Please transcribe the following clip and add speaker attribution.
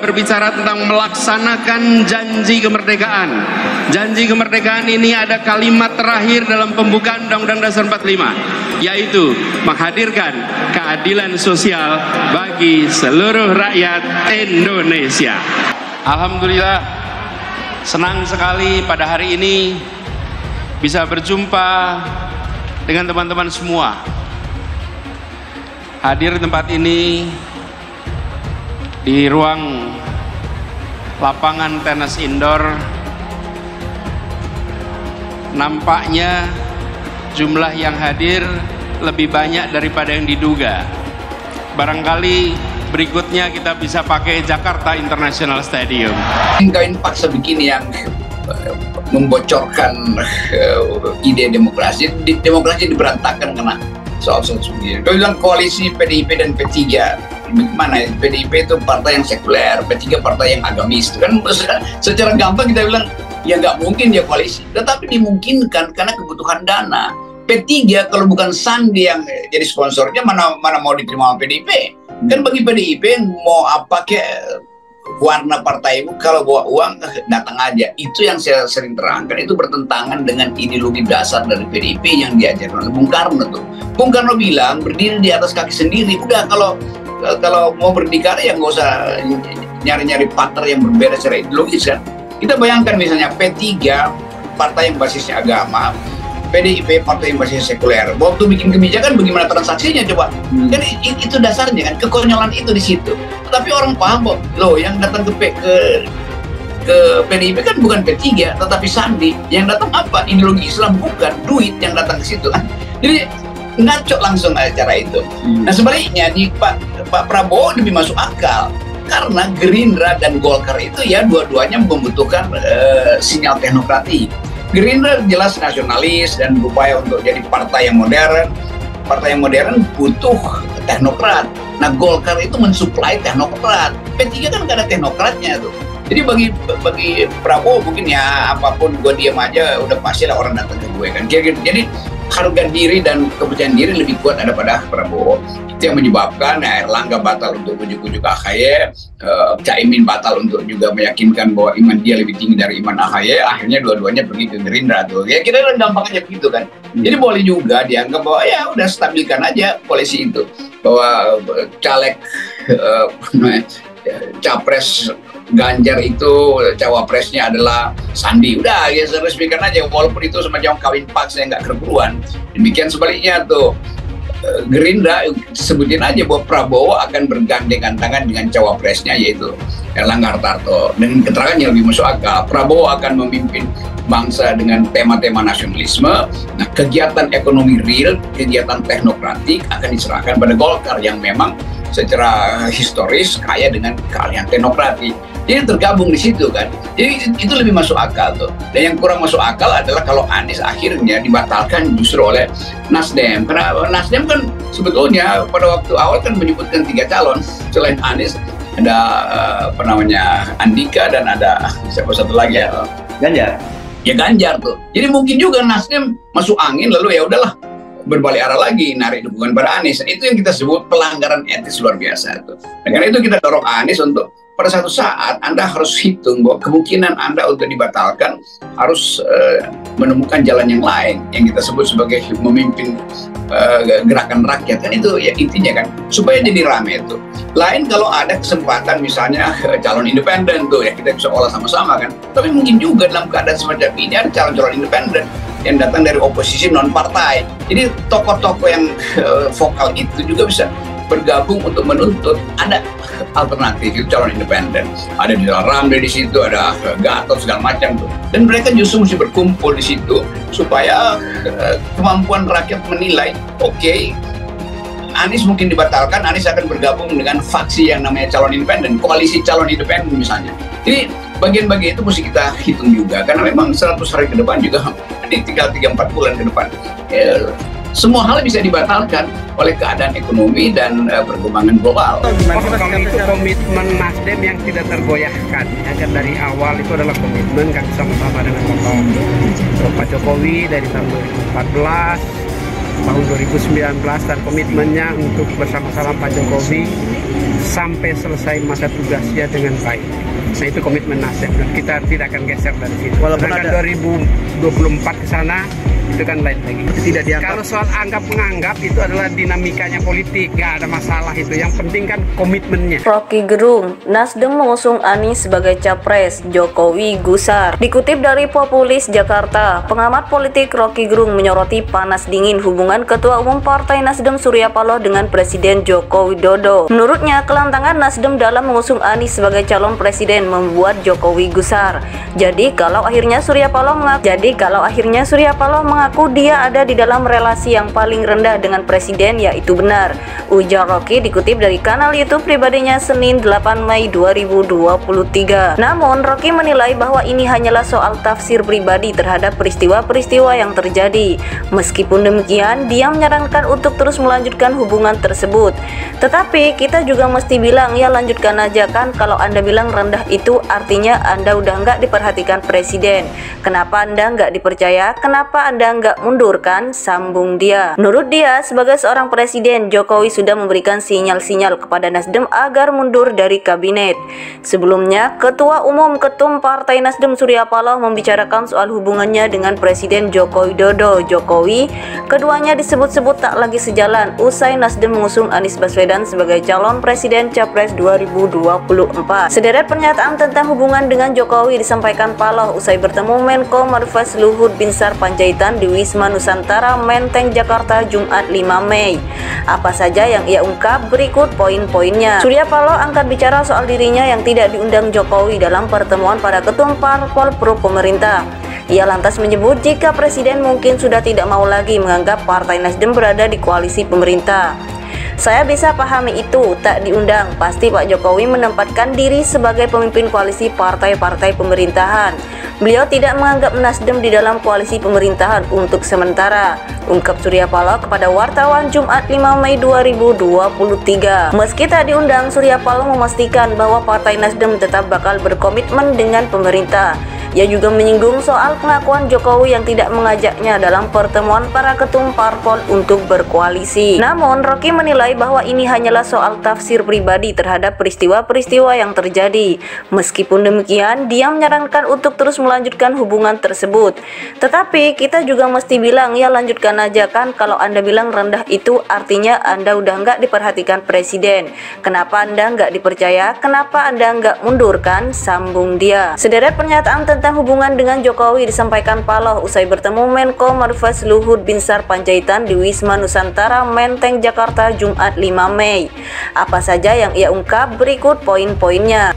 Speaker 1: berbicara tentang melaksanakan janji kemerdekaan. Janji kemerdekaan ini ada kalimat terakhir dalam pembukaan Undang-Undang Dasar 45, yaitu menghadirkan keadilan sosial bagi seluruh rakyat Indonesia. Alhamdulillah, senang sekali pada hari ini bisa berjumpa dengan teman-teman semua. Hadir di tempat ini di ruang lapangan tenis indoor, nampaknya jumlah yang hadir lebih banyak daripada yang diduga. Barangkali berikutnya kita bisa pakai Jakarta International Stadium.
Speaker 2: Kawin paksa begini yang membocorkan ide demokrasi. Demokrasi diberantakan karena soal-soal begini. Kau bilang koalisi PDIP dan P3, gimana ya? PDIP itu partai yang sekuler, P3 partai yang agamis. Itu kan secara gampang kita bilang ya nggak mungkin dia koalisi. Tetapi dimungkinkan karena kebutuhan dana. P3 kalau bukan Sandi yang jadi sponsornya, mana mau diterima sama PDIP? Kan bagi PDIP mau apa kayak warna partaimu, kalau bawa uang datang aja. Itu yang saya sering terangkan, itu bertentangan dengan ideologi dasar dari PDIP yang diajarkan oleh Bung Karno tuh. Bung Karno bilang berdiri di atas kaki sendiri. Udah kalau mau berdikari ya nggak usah nyari-nyari partner yang berbeda secara ideologis kan. Kita bayangkan misalnya P3 partai yang basisnya agama, PDIP partai yang basisnya sekuler. Waktu bikin kebijakan bagaimana transaksinya coba? Kan itu dasarnya kan, kekonyolan itu di situ. Tapi orang paham kok, loh yang datang ke PDIP kan bukan P3 tetapi Sandi. Yang datang apa? Ideologi Islam, bukan duit yang datang ke situ kan. Jadi ngaco langsung acara itu. Nah sebaliknya di Pak Prabowo lebih masuk akal karena Gerindra dan Golkar itu ya dua-duanya membutuhkan sinyal teknokratik. Gerindra jelas nasionalis dan berupaya untuk jadi partai yang modern. Partai yang modern butuh teknokrat. Nah Golkar itu mensuplai teknokrat. P3 kan gak ada teknokratnya tuh. Jadi bagi Prabowo mungkin ya apapun gue diam aja udah pasti lah orang datang ke gue kan. Jadi harga diri dan kepercayaan diri lebih kuat daripada Prabowo. Itu yang menyebabkan Erlangga batal untuk ujuk-ujuk AHY, Caimin batal untuk juga meyakinkan bahwa iman dia lebih tinggi dari iman AHY. Akhirnya dua-duanya pergi ke Gerindra tuh. Ya kira-kira gampang aja begitu kan. Jadi boleh juga dianggap bahwa ya udah stabilkan aja koalisi itu. Bahwa caleg capres Ganjar itu cawapresnya adalah Sandi. Udah ya resmikan aja walaupun itu semacam kawin paksa yang nggak keruan. Demikian sebaliknya tuh Gerindra sebutin aja bahwa Prabowo akan bergandengan tangan dengan cawapresnya yaitu Erlangga Hartarto. Dengan keterangannya lebih masuk akal. Prabowo akan memimpin bangsa dengan tema-tema nasionalisme. Nah, kegiatan ekonomi real, kegiatan teknokratik akan diserahkan pada Golkar yang memang secara historis kaya dengan keahlian teknokratik. Jadi tergabung di situ kan. Jadi itu lebih masuk akal tuh. Dan yang kurang masuk akal adalah kalau Anies akhirnya dibatalkan justru oleh Nasdem. Karena Nasdem kan sebetulnya pada waktu awal kan menyebutkan 3 calon selain Anies. Ada Andika dan ada siapa satu lagi ya?
Speaker 3: Ganjar.
Speaker 2: Ya Ganjar tuh. Jadi mungkin juga Nasdem masuk angin lalu ya udahlah berbalik arah lagi narik dukungan pada Anies. Itu yang kita sebut pelanggaran etis luar biasa tuh. Dan karena itu kita dorong Anies untuk pada satu saat Anda harus hitung bahwa kemungkinan Anda untuk dibatalkan harus menemukan jalan yang lain yang kita sebut sebagai memimpin gerakan rakyat kan itu ya intinya kan supaya jadi rame itu. Lain kalau ada kesempatan misalnya calon independen tuh ya kita bisa olah sama-sama kan. Tapi mungkin juga dalam keadaan semacam ini ada calon-calon independen yang datang dari oposisi non partai. Jadi tokoh-tokoh yang vokal itu juga bisa bergabung untuk menuntut ada alternatif itu calon independen. Ada di Ramli di situ, ada Gatot segala macam tuh. Dan mereka justru mesti berkumpul di situ supaya kemampuan rakyat menilai, oke, Anies mungkin dibatalkan, Anies akan bergabung dengan faksi yang namanya calon independen, koalisi calon independen misalnya. Jadi bagian-bagian itu mesti kita hitung juga karena memang 100 hari ke depan juga ini tinggal 3-4 bulan ke depan. Semua hal bisa dibatalkan oleh keadaan ekonomi dan perkembangan global.
Speaker 4: Itu komitmen Nasdem yang tidak tergoyahkan. Yang dari awal itu adalah komitmen kami sama-sama dengan Pak Jokowi dari tahun 2014, tahun 2019 dan komitmennya untuk bersama-sama Pak Jokowi sampai selesai masa tugasnya dengan baik. Nah, itu komitmen Nasdem dan kita tidak akan geser dari situ.
Speaker 3: Walaupun
Speaker 4: ada 2024 ke sana itu kan lain lagi.
Speaker 3: Tidak dianggap.
Speaker 4: Kalau soal anggap menganggap itu adalah dinamikanya politik, nggak ada masalah itu. Yang penting kan komitmennya.
Speaker 5: Rocky Gerung, Nasdem mengusung Anies sebagai capres, Jokowi gusar. Dikutip dari Populis Jakarta, pengamat politik Rocky Gerung menyoroti panas dingin hubungan Ketua Umum Partai Nasdem Surya Paloh dengan Presiden Joko Widodo. Menurutnya, kelantangan Nasdem dalam mengusung Anies sebagai calon presiden membuat Jokowi gusar. Jadi kalau akhirnya Surya Paloh mengaku dia ada di dalam relasi yang paling rendah dengan presiden, yaitu benar, ujar Rocky dikutip dari kanal YouTube pribadinya Senin 8 Mei 2023. Namun Rocky menilai bahwa ini hanyalah soal tafsir pribadi terhadap peristiwa-peristiwa yang terjadi. Meskipun demikian, dia menyarankan untuk terus melanjutkan hubungan tersebut. Tetapi kita juga mesti bilang, ya lanjutkan aja kan, kalau Anda bilang rendah itu artinya Anda udah nggak diperhatikan presiden. Kenapa Anda nggak dipercaya? Kenapa Anda nggak mundur kan? Sambung dia. Menurut dia, sebagai seorang presiden, Jokowi sudah memberikan sinyal-sinyal kepada Nasdem agar mundur dari kabinet. Sebelumnya, Ketua Umum Ketum Partai Nasdem Surya Paloh membicarakan soal hubungannya dengan Presiden Joko Widodo. Jokowi, keduanya disebut-sebut tak lagi sejalan usai Nasdem mengusung Anies Baswedan sebagai calon presiden Capres 2024. Sederet pernyataan tentang hubungan dengan Jokowi disampaikan Paloh usai bertemu Menko Marves Luhut Binsar Panjaitan di Wisma Nusantara Menteng, Jakarta, Jumat 5 Mei. Apa saja yang ia ungkap? Berikut poin-poinnya. Surya Paloh angkat bicara soal dirinya yang tidak diundang Jokowi dalam pertemuan para ketum parpol pro pemerintah. Ia lantas menyebut jika presiden mungkin sudah tidak mau lagi menganggap Partai Nasdem berada di koalisi pemerintah. Saya bisa pahami itu, tak diundang. Pasti Pak Jokowi menempatkan diri sebagai pemimpin koalisi partai-partai pemerintahan. Beliau tidak menganggap Nasdem di dalam koalisi pemerintahan untuk sementara, ungkap Surya Paloh kepada wartawan Jumat 5 Mei 2023. Meski tak diundang, Surya Paloh memastikan bahwa Partai Nasdem tetap bakal berkomitmen dengan pemerintah. Ia juga menyinggung soal pengakuan Jokowi yang tidak mengajaknya dalam pertemuan para ketum parpol untuk berkoalisi. Namun, Rocky menilai bahwa ini hanyalah soal tafsir pribadi terhadap peristiwa-peristiwa yang terjadi. Meskipun demikian, dia menyarankan untuk terus melanjutkan hubungan tersebut. Tetapi kita juga mesti bilang, ya lanjutkan aja kan, kalau Anda bilang rendah itu artinya Anda udah nggak diperhatikan presiden. Kenapa Anda nggak dipercaya? Kenapa Anda nggak mundur kan? Sambung dia. Sederet pernyataan tentang hubungan dengan Jokowi disampaikan Paloh usai bertemu Menko Marves Luhut Binsar Panjaitan di Wisma Nusantara Menteng, Jakarta, Jumat 5 Mei. Apa saja yang ia ungkap? Berikut poin-poinnya.